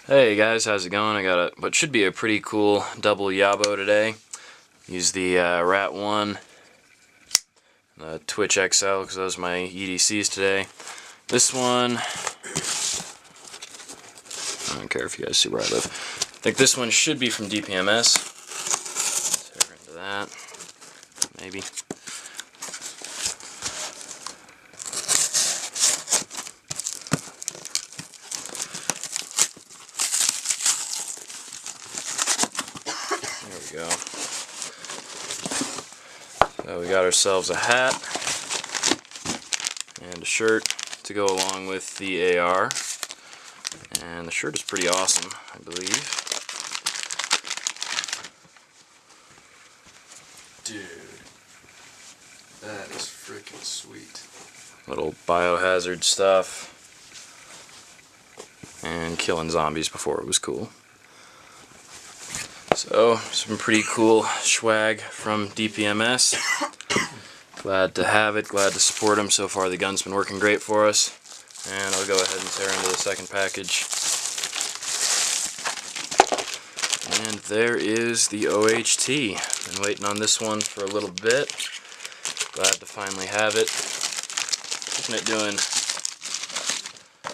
Hey guys, how's it going? I got what should be a pretty cool double YABO today. Use the Rat 1, the Twitch XL, because those are my EDCs today. This one, I don't care if you guys see where I live. I think this one should be from DPMS. Tear into that, maybe. There we go. So we got ourselves a hat and a shirt to go along with the AR. And the shirt is pretty awesome, I believe. Dude, that is freaking sweet. Little biohazard stuff. And killing zombies before it was cool. So, some pretty cool swag from DPMS. Glad to have it, glad to support them. So far the gun's been working great for us. And I'll go ahead and tear into the second package. And there is the OHT. Been waiting on this one for a little bit. Glad to finally have it. Looking at doing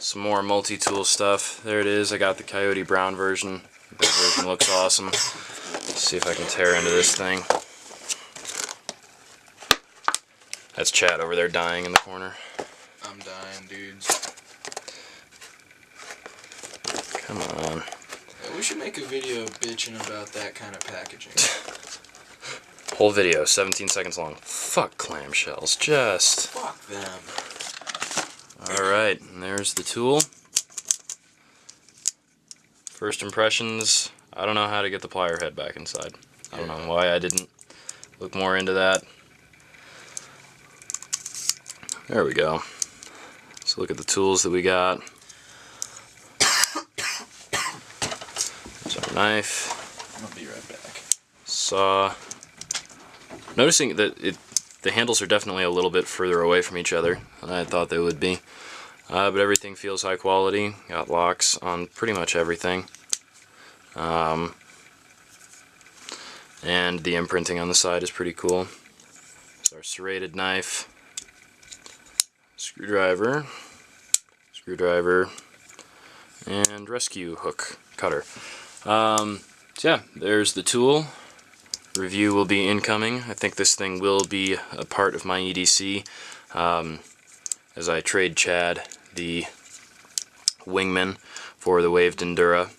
some more multi-tool stuff. There it is. I got the Coyote Brown version. That version looks awesome. Let's see if I can tear into this thing. That's Chad over there dying in the corner. I'm dying, dudes. Come on. Yeah, we should make a video bitching about that kind of packaging. Whole video, 17 seconds long. Fuck clamshells, just. Fuck them. Alright, and there's the tool. First impressions, I don't know how to get the plier head back inside. I don't know why I didn't look more into that. There we go. So look at the tools that we got. There's our knife. I'll be right back. Saw. Noticing that the handles are definitely a little bit further away from each other than I thought they would be. But everything feels high quality. Got locks on pretty much everything. And the imprinting on the side is pretty cool. It's our serrated knife. Screwdriver, and rescue hook cutter. So yeah, there's the tool. Review will be incoming. I think this thing will be a part of my EDC as I trade Chad the Wingman for the Waved Endura.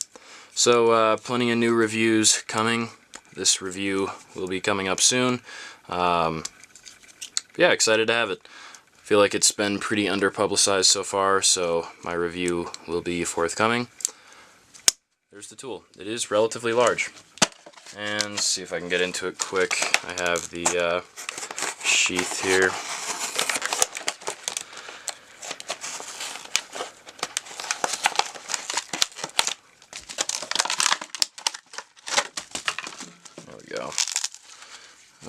So plenty of new reviews coming. This review will be coming up soon. Yeah, excited to have it. Feel like it's been pretty under-publicized so far, so my review will be forthcoming. There's the tool. It is relatively large. And let's see if I can get into it quick. I have the sheath here. There we go.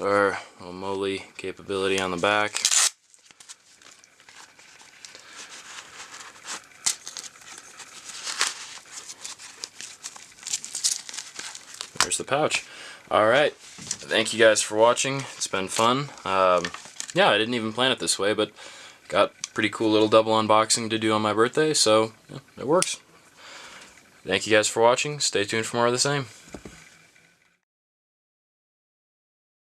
Our little moly capability on the back. There's the pouch. Alright, thank you guys for watching. It's been fun. Yeah, I didn't even plan it this way, but got pretty cool little double unboxing to do on my birthday, so yeah, it works. Thank you guys for watching. Stay tuned for more of the same.